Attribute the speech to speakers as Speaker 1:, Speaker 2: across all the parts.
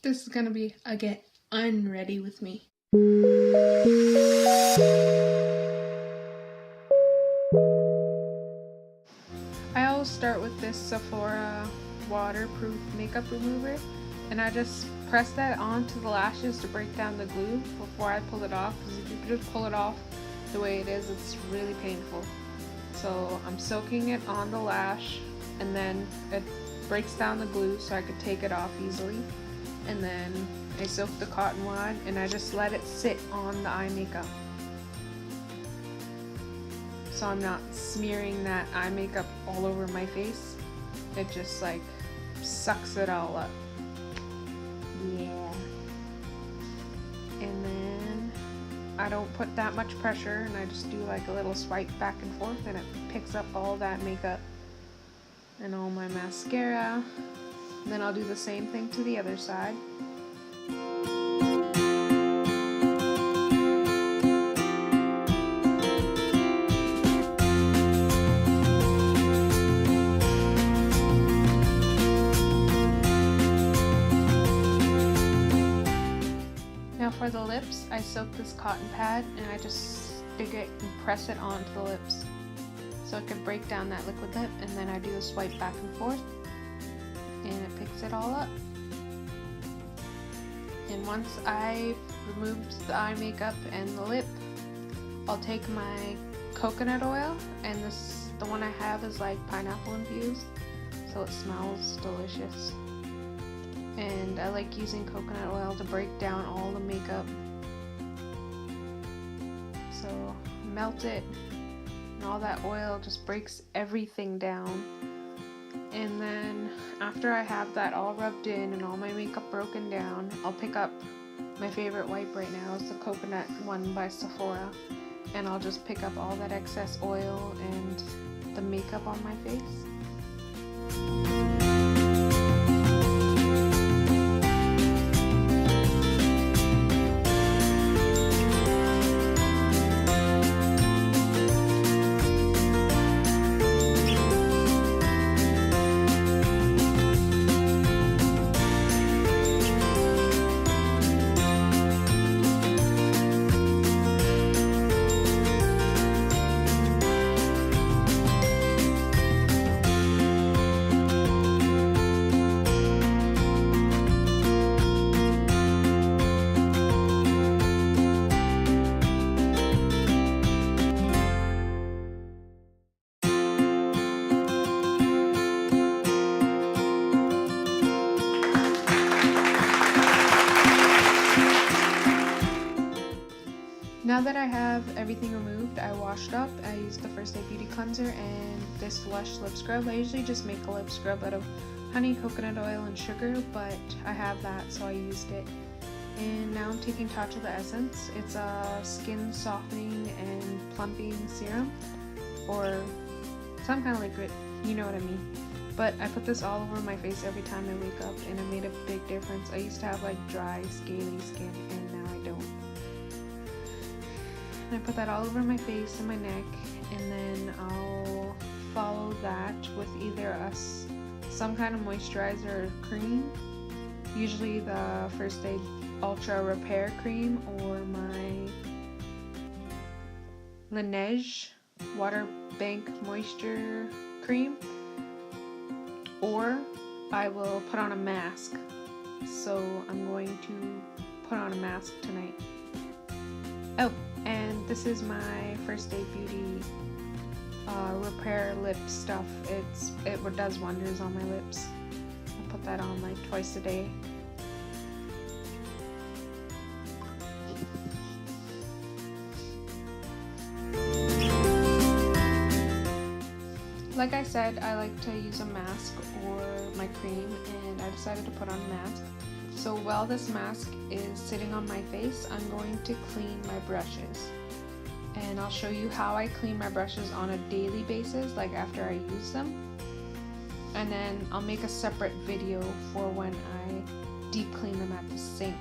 Speaker 1: This is gonna be a get unready with me. I always start with this Sephora waterproof makeup remover, and I just press that onto the lashes to break down the glue before I pull it off, because if you just pull it off the way it is, it's really painful. So I'm soaking it on the lash, and then it breaks down the glue so I could take it off easily. And then I soak the cotton wad and I just let it sit on the eye makeup, so I'm not smearing that eye makeup all over my face. It just like sucks it all up. Yeah. And then I don't put that much pressure, and I just do like a little swipe back and forth, and it picks up all that makeup and all my mascara. And then I'll do the same thing to the other side. Now for the lips, I soak this cotton pad and I just stick it and press it onto the lips so it can break down that liquid lip, and then I do a swipe back and forth and it picks it all up. And once I've removed the eye makeup and the lip, I'll take my coconut oil, and the one I have is like pineapple infused, so it smells delicious. And I like using coconut oil to break down all the makeup. So melt it, and all that oil just breaks everything down. And then after I have that all rubbed in and all my makeup broken down, I'll pick up my favorite wipe right now. It's the coconut one by Sephora, and I'll just pick up all that excess oil and the makeup on my face. Now that I have everything removed, I washed up. I used the First Aid Beauty Cleanser and this Lush lip scrub. I usually just make a lip scrub out of honey, coconut oil, and sugar, but I have that, so I used it. And now I'm taking Tatcha the Essence. It's a skin softening and plumping serum, or some kind of liquid, you know what I mean. But I put this all over my face every time I wake up, and it made a big difference. I used to have like dry, scaly skin, and now I don't. I put that all over my face and my neck, and then I'll follow that with either some kind of moisturizer or cream, usually the First Aid Ultra Repair Cream or my Laneige Water Bank Moisture Cream, or I will put on a mask. So I'm going to put on a mask tonight. Oh, and this is my First Aid Beauty Repair Lip stuff. It does wonders on my lips. I put that on like twice a day. Like I said, I like to use a mask or my cream, and I decided to put on a mask. So while this mask is sitting on my face, I'm going to clean my brushes. And I'll show you how I clean my brushes on a daily basis, like after I use them. And then I'll make a separate video for when I deep clean them at the sink.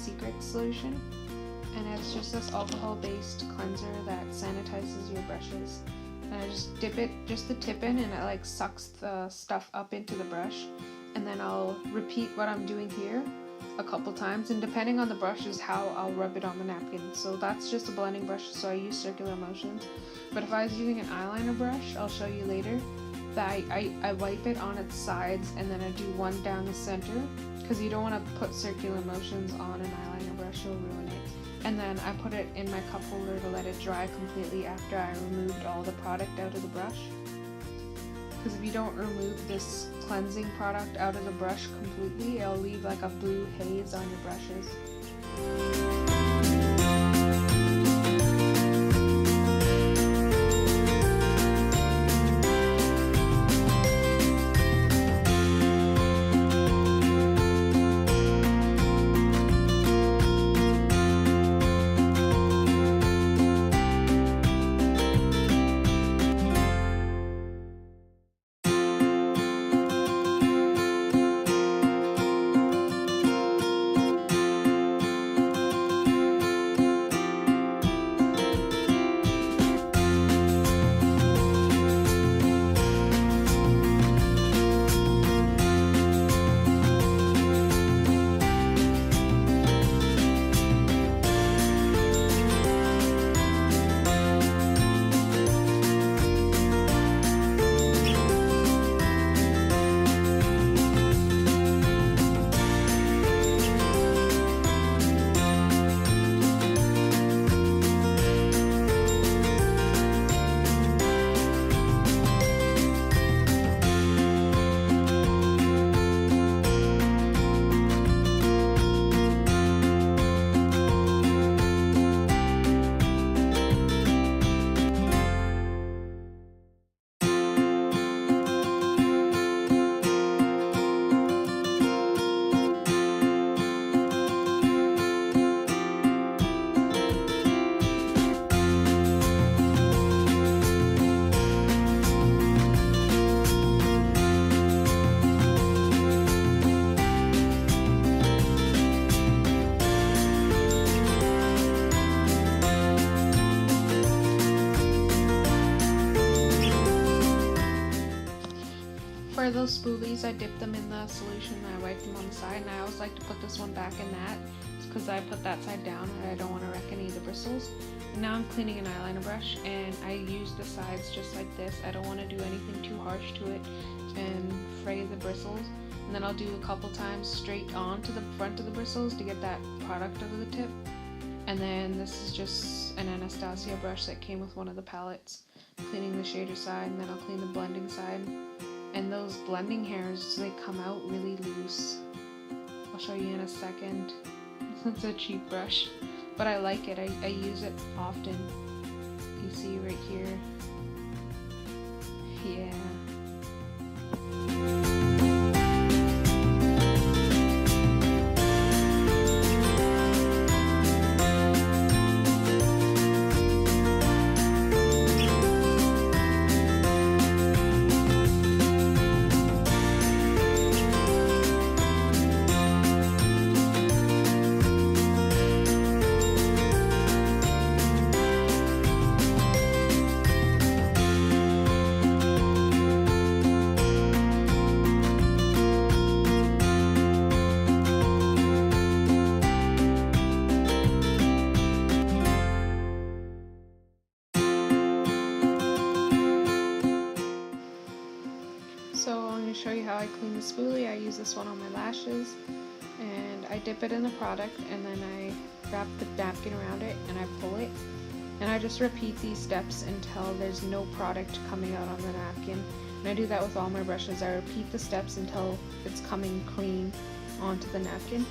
Speaker 1: secret solution, and it's just this alcohol-based cleanser that sanitizes your brushes. And I just dip it, just the tip in, and it like sucks the stuff up into the brush. And then I'll repeat what I'm doing here a couple times, and depending on the brush is how I'll rub it on the napkin. So that's just a blending brush, so I use circular motions. But if I was using an eyeliner brush, I'll show you later, that I wipe it on its sides, and then I do one down the center, because you don't want to put circular motions on an eyeliner brush, you'll ruin it. And then I put it in my cup holder to let it dry completely after I removed all the product out of the brush. Because if you don't remove this cleansing product out of the brush completely, it'll leave like a blue haze on your brushes. For those spoolies, I dip them in the solution and I wipe them on the side, and I always like to put this one back in that because I put that side down and I don't want to wreck any of the bristles. And now I'm cleaning an eyeliner brush, and I use the sides just like this. I don't want to do anything too harsh to it and fray the bristles. And then I'll do a couple times straight on to the front of the bristles to get that product out of the tip. And then this is just an Anastasia brush that came with one of the palettes. Cleaning the shader side, and then I'll clean the blending side. And those blending hairs, they come out really loose. I'll show you in a second. It's a cheap brush, but I like it. I use it often. You see right here. Yeah. So I'm going to show you how I clean the spoolie. I use this one on my lashes, and I dip it in the product, and then I wrap the napkin around it and I pull it, and I just repeat these steps until there's no product coming out on the napkin. And I do that with all my brushes. I repeat the steps until it's coming clean onto the napkin.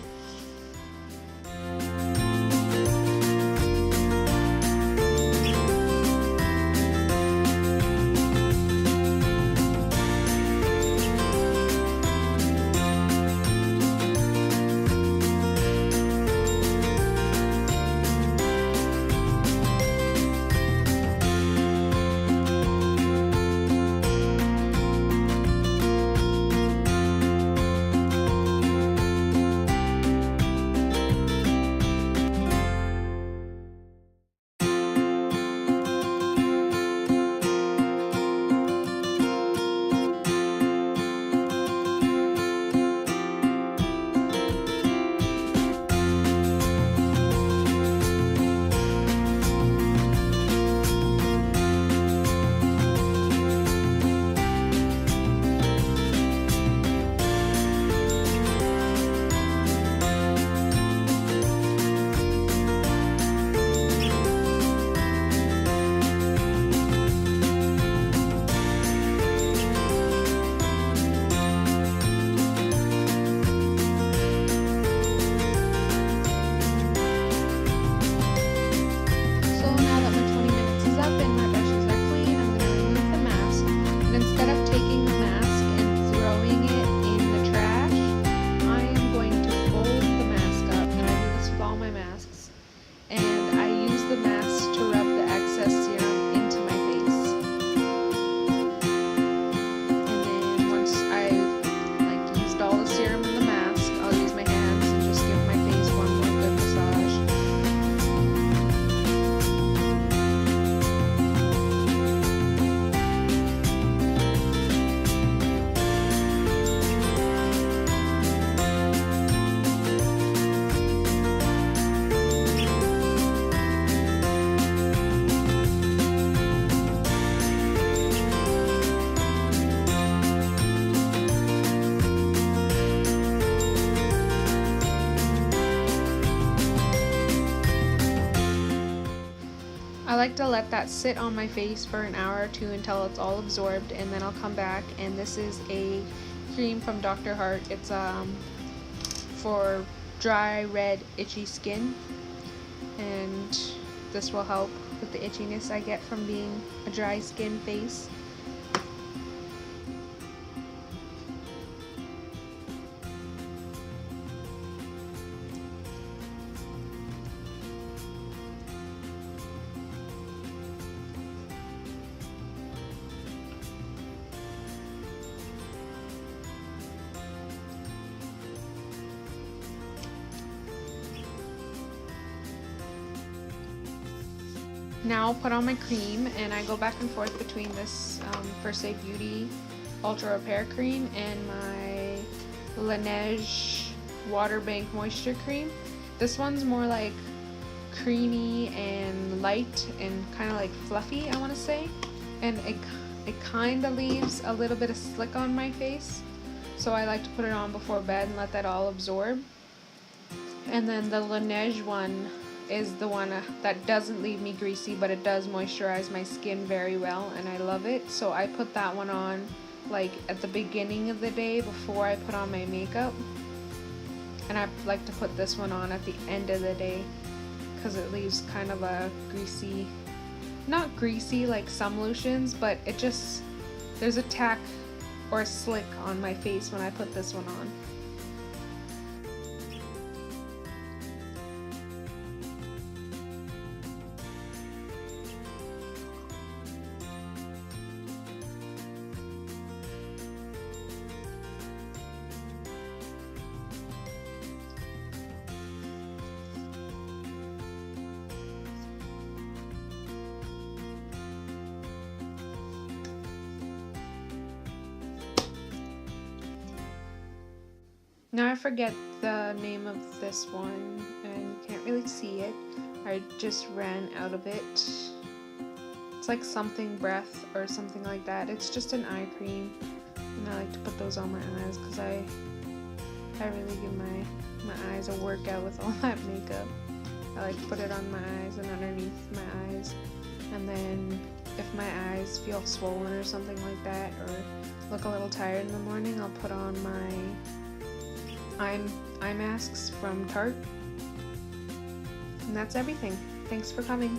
Speaker 1: like to let that sit on my face for an hour or two until it's all absorbed, and then I'll come back. And this is a cream from Dr. Hart. It's for dry, red, itchy skin, and this will help with the itchiness I get from being a dry skin face. Now I'll put on my cream, and I go back and forth between this First Aid Beauty Ultra Repair Cream and my Laneige Water Bank Moisture Cream. This one's more like creamy and light and kind of like fluffy, I want to say, and it kind of leaves a little bit of slick on my face, so I like to put it on before bed and let that all absorb. And then the Laneige one is the one that doesn't leave me greasy, but it does moisturize my skin very well, and I love it. So I put that one on like at the beginning of the day before I put on my makeup, and I like to put this one on at the end of the day because it leaves kind of a greasy, not greasy like some lotions, but it just, there's a tack or a slick on my face when I put this one on. Now I forget the name of this one, and you can't really see it. I just ran out of it. It's like something breath or something like that. It's just an eye cream, and I like to put those on my eyes because I really give my eyes a workout with all that makeup. I like to put it on my eyes and underneath my eyes, and then if my eyes feel swollen or something like that, or look a little tired in the morning, I'll put on my eye masks from Tarte. And that's everything. Thanks for coming.